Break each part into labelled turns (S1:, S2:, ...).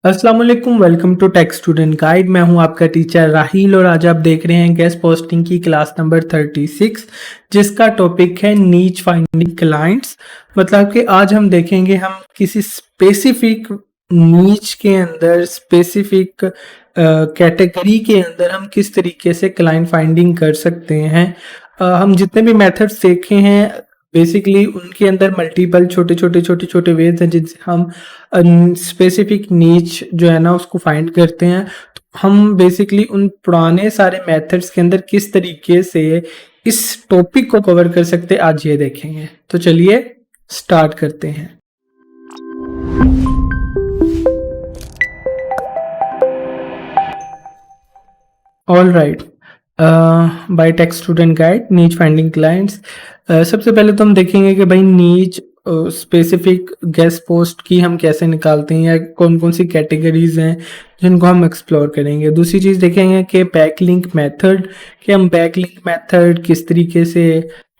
S1: अस्सलाम वालेकुम, welcome to tech student guide. मैं हूं आपका टीचर राहील और आज आप देख रहे हैं गेस्ट पोस्टिंग की क्लास नंबर 36 जिसका टॉपिक है नीच फाइंडिंग क्लाइंट्स। मतलब कि आज हम देखेंगे हम किसी स्पेसिफिक नीच के अंदर स्पेसिफिक कैटेगरी के अंदर हम किस तरीके से क्लाइंट फाइंडिंग कर सकते हैं। हम जितने भी मेथड्स देखे हैं बेसिकली उनके अंदर मल्टीपल छोटे छोटे वेज हैं जिनसे हम स्पेसिफिक नीच जो है ना उसको फाइंड करते हैं। तो हम बेसिकली उन पुराने सारे मेथड्स के अंदर किस तरीके से इस टॉपिक को कवर कर सकते हैं आज ये देखेंगे। तो चलिए स्टार्ट करते हैं। All right, bye tech student guide niche finding clients. सबसे पहले तो हम देखेंगे कि भाई नीच स्पेसिफिक गेस्ट पोस्ट की हम कैसे निकालते हैं या कौन कौन सी कैटेगरीज हैं जिनको हम एक्सप्लोर करेंगे। दूसरी चीज़ देखेंगे कि बैकलिंक मेथड, कि हम बैकलिंक मेथड किस तरीके से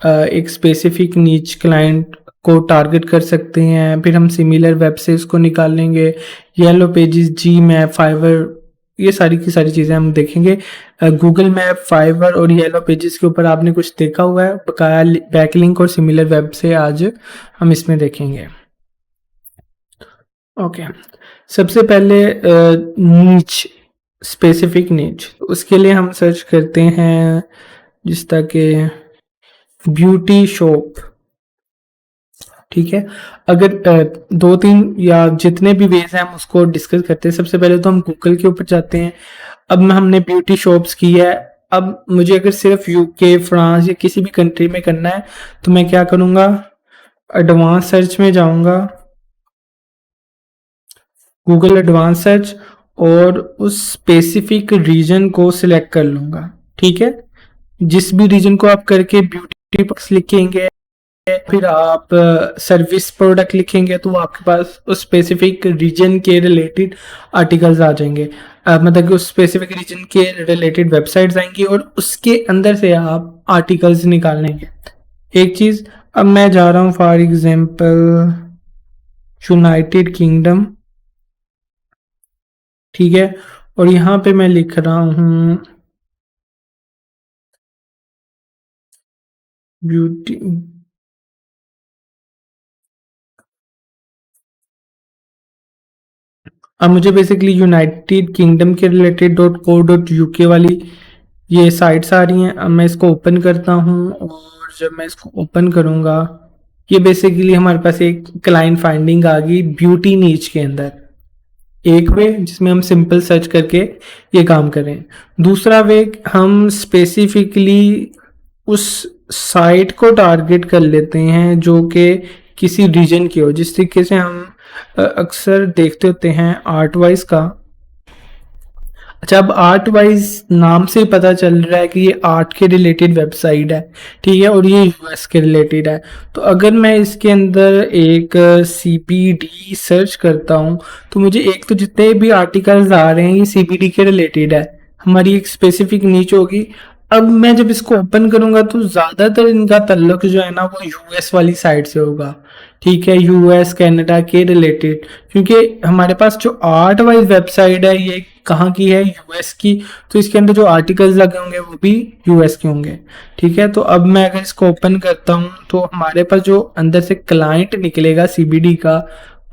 S1: एक स्पेसिफिक नीच क्लाइंट को टारगेट कर सकते हैं। फिर हम सिमिलर वेब से इसको निकालेंगे, येलो पेजेस, जी मैप, फाइवर, ये सारी की सारी चीज़ें हम देखेंगे। गूगल मैप, फाइवर और येलो पेजेस के ऊपर आपने कुछ देखा हुआ है, बकाया बैकलिंक और सिमिलर वेब से आज हम इसमें देखेंगे। ओके, सबसे पहले नीच, स्पेसिफिक नीच, उसके लिए हम सर्च करते हैं जिस तरह के ब्यूटी शॉप। ठीक है, अगर दो तीन या जितने भी वेज हैं हम उसको डिस्कस करते हैं। सबसे पहले तो हम गूगल के ऊपर जाते हैं। अब हमने ब्यूटी शॉप्स की है। अब मुझे अगर सिर्फ यूके, फ्रांस या किसी भी कंट्री में करना है तो मैं क्या करूँगा, एडवांस सर्च में जाऊँगा, गूगल एडवांस सर्च, और उस स्पेसिफिक रीजन को सिलेक्ट कर लूँगा। ठीक है, जिस भी रीजन को आप करके ब्यूटी बॉक्स लिखेंगे, फिर आप सर्विस प्रोडक्ट लिखेंगे तो आपके पास उस स्पेसिफिक रीजन के रिलेटेड आर्टिकल्स आ जाएंगे। मतलब कि उस स्पेसिफिक रीजन के रिलेटेड वेबसाइट्स आएंगी और उसके अंदर से आप आर्टिकल्स निकालेंगे। एक चीज़, अब मैं जा रहा हूँ फॉर एग्जांपल यूनाइटेड किंगडम। ठीक है, और यहाँ पे मैं लिख रहा हूँ ब्यूटी। अब मुझे बेसिकली यूनाइटेड किंगडम के रिलेटेड .co.uk वाली ये साइट्स आ रही हैं। अब मैं इसको ओपन करता हूँ और जब मैं इसको ओपन करूँगा ये बेसिकली हमारे पास एक क्लाइंट फाइंडिंग आ गई ब्यूटी नीच के अंदर। एक वे जिसमें हम सिंपल सर्च करके ये काम करें। दूसरा वे, हम स्पेसिफिकली उस साइट को टारगेट कर लेते हैं जो कि किसी रीजन की हो। जिस तरीके से हम अक्सर देखते होते हैं आर्ट वाइज का। अच्छा, अब आर्ट वाइज नाम से पता चल रहा है कि ये आर्ट के रिलेटेड वेबसाइट है। ठीक है, और ये यूएस के रिलेटेड है। तो अगर मैं इसके अंदर एक सीबीडी सर्च करता हूँ तो मुझे एक तो जितने भी आर्टिकल्स आ रहे हैं ये सीबीडी के रिलेटेड है, हमारी एक स्पेसिफिक नीच होगी। अब मैं जब इसको ओपन करूंगा तो ज़्यादातर इनका ताल्लुक जो है ना वो यूएस वाली साइड से होगा। ठीक है, यूएस कनाडा के रिलेटेड, क्योंकि हमारे पास जो आर्ट वाइज वेबसाइट है ये कहाँ की है, यूएस की। तो इसके अंदर जो आर्टिकल्स लगे होंगे वो भी यूएस के होंगे। ठीक है, तो अब मैं अगर इसको ओपन करता हूँ तो हमारे पास जो अंदर से क्लाइंट निकलेगा सीबीडी का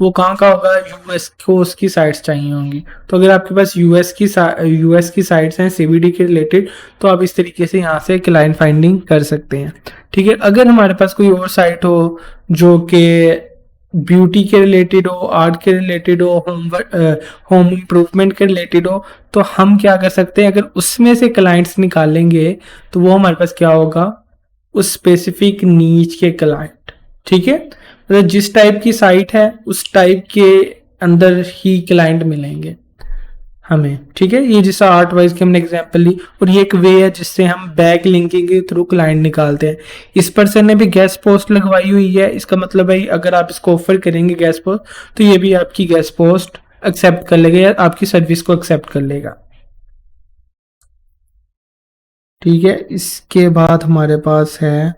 S1: वो कहाँ का होगा, यूएस को उसकी साइट्स चाहिए होंगी। तो अगर आपके पास यूएस की साइट्स हैं सीबीडी के रिलेटेड तो आप इस तरीके से यहाँ से क्लाइंट फाइंडिंग कर सकते हैं। ठीक है, अगर हमारे पास कोई और साइट हो जो कि ब्यूटी के रिलेटेड हो, आर्ट के रिलेटेड हो, होम इम्प्रूवमेंट के रिलेटेड हो, तो हम क्या कर सकते हैं, अगर उसमें से क्लाइंट्स निकालेंगे तो वो हमारे पास क्या होगा, उस स्पेसिफिक नीच के क्लाइंट। ठीक है, मतलब जिस टाइप की साइट है उस टाइप के अंदर ही क्लाइंट मिलेंगे हमें। ठीक है, ये जैसा आर्ट वाइज की हमने एग्जांपल ली, और ये एक वे है जिससे हम बैक लिंकिंग के थ्रू क्लाइंट निकालते हैं। इस पर्सन ने भी गेस्ट पोस्ट लगवाई हुई है, इसका मतलब है अगर आप इसको ऑफर करेंगे गेस्ट पोस्ट तो ये भी आपकी गेस्ट पोस्ट एक्सेप्ट कर लेगा या आपकी सर्विस को एक्सेप्ट कर लेगा। ठीक है, इसके बाद हमारे पास है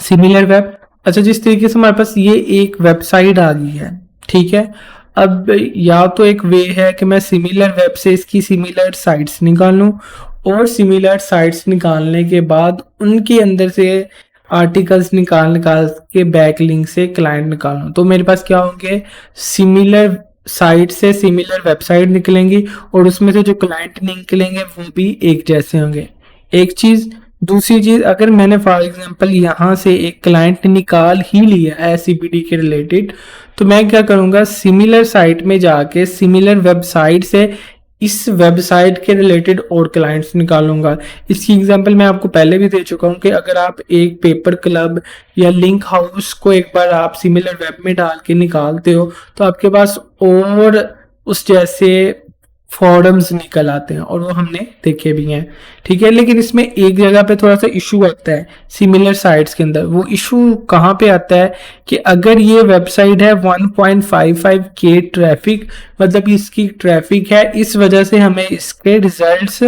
S1: सिमिलर वेब। अच्छा, जिस तरीके से हमारे पास ये एक वेबसाइट आ गई है, ठीक है, अब या तो एक वे है कि मैं सिमिलर वेब से इसकी सिमिलर साइट्स निकाल लूँ, और सिमिलर साइट्स निकालने के बाद उनके अंदर से आर्टिकल्स निकाल निकाल के बैक लिंक से क्लाइंट निकालूँ। तो मेरे पास क्या होंगे, सिमिलर साइट से सिमिलर वेबसाइट निकलेंगी और उसमें से जो क्लाइंट निकलेंगे वो भी एक जैसे होंगे। एक चीज, दूसरी चीज, अगर मैंने फॉर एग्जांपल यहाँ से एक क्लाइंट निकाल ही लिया है सीपीडी के रिलेटेड, तो मैं क्या करूँगा, सिमिलर साइट में जाके सिमिलर वेबसाइट से इस वेबसाइट के रिलेटेड और क्लाइंट्स निकालूंगा। इसकी एग्जांपल मैं आपको पहले भी दे चुका हूँ कि अगर आप एक पेपर क्लब या लिंक हाउस को एक बार आप सिमिलर वेब में डाल के निकालते हो तो आपके पास और उस जैसे फॉरम्स निकल आते हैं, और वो हमने देखे भी हैं। ठीक है, लेकिन इसमें एक जगह पे थोड़ा सा इशू आता है सिमिलर साइट्स के अंदर। वो इशू कहाँ पे आता है कि अगर ये वेबसाइट है 1.55 के ट्रैफिक, मतलब इसकी ट्रैफिक है, इस वजह से हमें इसके रिजल्ट्स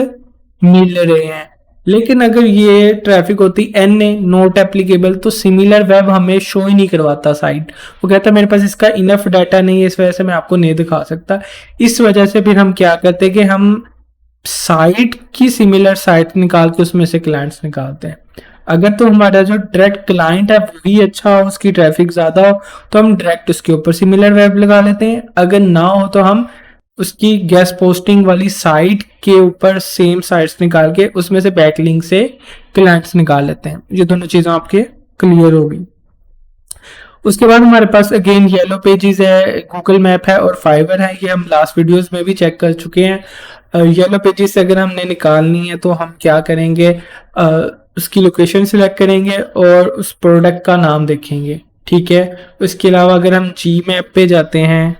S1: मिल रहे हैं। लेकिन अगर ये ट्रैफिक होती एन ए नॉट एप्लीकेबल, तो सिमिलर वेब हमें शो ही नहीं करवाता साइट। वो कहता है मेरे पास इसका इनफ डाटा नहीं है, इस वजह से मैं आपको नहीं दिखा सकता। इस वजह से फिर हम क्या करते हैं कि हम साइट की सिमिलर साइट निकाल के उसमें से क्लाइंट्स निकालते हैं। अगर तो हमारा जो डायरेक्ट क्लाइंट है वही अच्छा हो, उसकी ट्रैफिक ज्यादा हो, तो हम डायरेक्ट उसके ऊपर सिमिलर वेब लगा लेते हैं। अगर ना हो तो हम उसकी गेस्ट पोस्टिंग वाली साइट के ऊपर सेम साइट्स निकाल के उसमें से बैकलिंक से क्लाइंट्स निकाल लेते हैं। ये दोनों चीजें आपके क्लियर होगी। उसके बाद हमारे पास अगेन येलो पेजेस है, गूगल मैप है और फाइवर है। ये हम लास्ट वीडियोस में भी चेक कर चुके हैं। येलो पेजेस से अगर हमने निकालनी है तो हम क्या करेंगे, उसकी लोकेशन सिलेक्ट करेंगे और उस प्रोडक्ट का नाम देखेंगे। ठीक है, उसके अलावा अगर हम जी मैप पे जाते हैं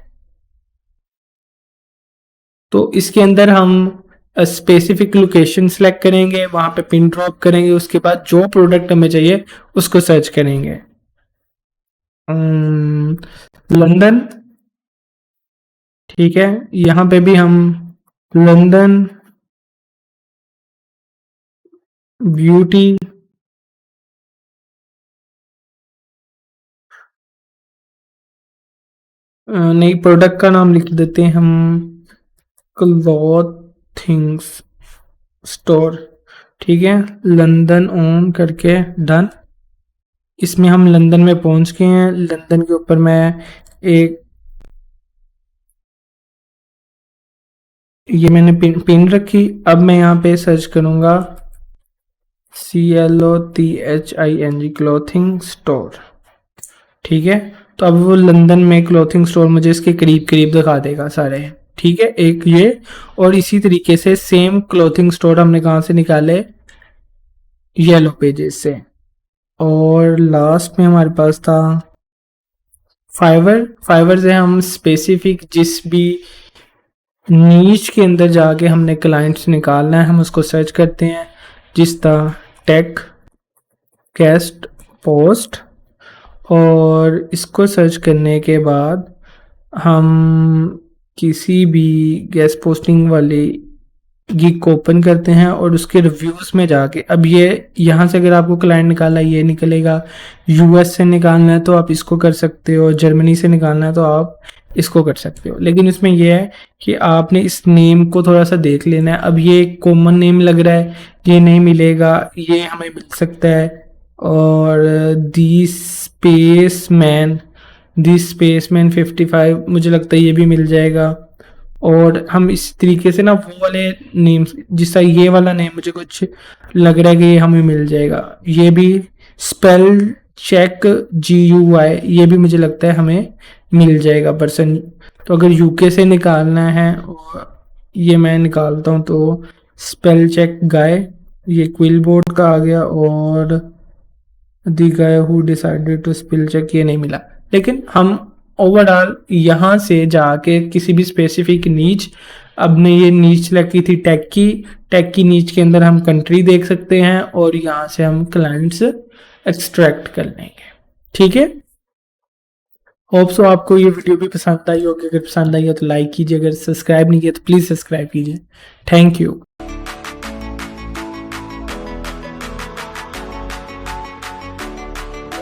S1: तो इसके अंदर हम स्पेसिफिक लोकेशन सेलेक्ट करेंगे, वहां पे पिन ड्रॉप करेंगे, उसके बाद जो प्रोडक्ट हमें चाहिए उसको सर्च करेंगे। लंदन, ठीक है, यहाँ पे भी हम लंदन ब्यूटी, नई प्रोडक्ट का नाम लिख देते हैं हम, क्लॉथिंग्स स्टोर। ठीक है, लंदन ऑन करके डन। इसमें हम लंदन में पहुंच गए हैं। लंदन के ऊपर मैं एक, ये मैंने पिन रखी। अब मैं यहाँ पे सर्च करूंगा CLOTHING क्लॉथिंग स्टोर। ठीक है, तो अब वो लंदन में क्लॉथिंग स्टोर मुझे इसके करीब करीब दिखा देगा सारे। ठीक है, एक ये, और इसी तरीके से सेम क्लॉथिंग स्टोर हमने कहाँ से निकाले, येलो पेजेस से। और लास्ट में हमारे पास था फाइवर। फाइवर से हम स्पेसिफिक जिस भी नीच के अंदर जाके हमने क्लाइंट्स निकालना है हम उसको सर्च करते हैं, जिस तरह टेक, गेस्ट पोस्ट, और इसको सर्च करने के बाद हम किसी भी गेस्ट पोस्टिंग वाली गिग को ओपन करते हैं और उसके रिव्यूज में जाके, अब ये यहाँ से अगर आपको क्लाइंट निकालना है ये निकलेगा, यूएस से निकालना है तो आप इसको कर सकते हो, जर्मनी से निकालना है तो आप इसको कर सकते हो। लेकिन इसमें यह है कि आपने इस नेम को थोड़ा सा देख लेना है। अब ये कॉमन नेम लग रहा है, ये नहीं मिलेगा, ये हमें मिल सकता है। और दी स्पेसमैन 55 मुझे लगता है ये भी मिल जाएगा। और हम इस तरीके से ना वो वाले नेम, जिसका ये वाला नेम मुझे कुछ लग रहा है कि ये हमें मिल जाएगा, ये भी स्पेल चेक GUI, ये भी मुझे लगता है हमें मिल जाएगा पर्सन। तो अगर यूके से निकालना है, और ये मैं निकालता हूँ तो स्पेल चेक गाय, ये क्विल बोर्ड का आ गया, और the guy who decided to spell check, ये नहीं मिला। लेकिन हम ओवरऑल यहाँ से जाके किसी भी स्पेसिफिक नीच, अब ने ये नीच सेलेक्ट की थी टेक की नीच के अंदर हम कंट्री देख सकते हैं और यहाँ से हम क्लाइंट्स एक्सट्रैक्ट कर लेंगे। ठीक है, होप सो आपको ये वीडियो भी पसंद आई होगी। अगर पसंद आई है तो लाइक कीजिए, अगर सब्सक्राइब नहीं किया तो प्लीज़ सब्सक्राइब कीजिए। Thank you.